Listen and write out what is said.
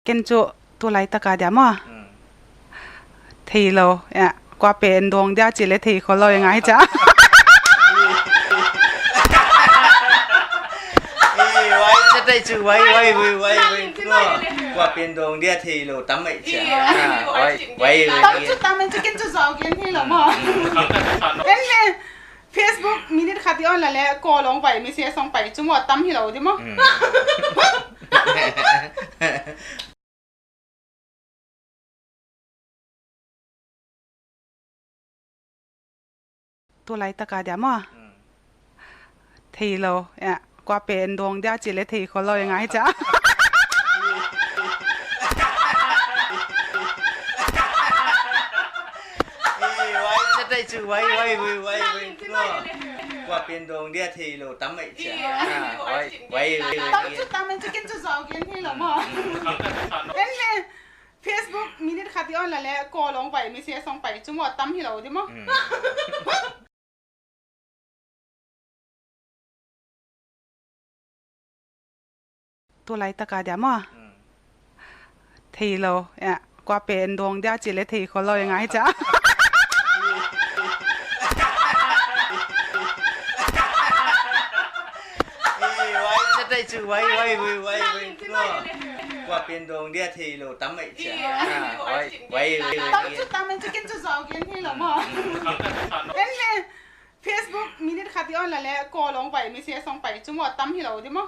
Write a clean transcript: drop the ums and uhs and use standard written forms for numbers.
kiến筑都来得噶点么？ทีโลเนี่ยกว่าเป็นดวงเดียวจิเลทีเขาเรายังไงจ๊ะไว้จะได้ชื่อไว้กว่าเป็นดวงเดียวทีโลตั้มไม่ใช่ไว้当初他们就跟着找跟ที了嘛เอ็นเนี่ย Facebook มีนิดขัดย้อนแล้วก็ลงไปมีเสียส่งไปจุ่มว่าตั้มที่เราดิมั้งตัวไรตะกาเดียมั้งทีโลเนี่ยกว่าเป็นดวงเดียวจิเลทีเขาเรายังไงจ๊ะไว้จะได้ชื่อไว้กว่าเป็นดวงเดียวทีโลตั้มไม่ใช่ไว้当初他们就跟着找跟ที了嘛เอ็นเนี่ย Facebook มีนิดขัดย้อนแล้วก็ลงไปมีเสียส่งไปจุ่มว่าตั้มที่เราดิมั้งตัวไรตะกาเดียมั้งทีโลเนี่ยกว่าเป็นดวงเดียวจิเลทีเขาเรายังไงจ๊ะไว้จะได้ชื่อไว้กว่าเป็นดวงเดียวทีโลตั้มไม่ใช่ไว้当初他们就跟着找跟ที了嘛เอ็นเนี่ย Facebook มีนิดขัดย้อนแล้วก็ลงไปมีเสียส่งไปจุ่มว่าตั้มที่เราดิมั้ง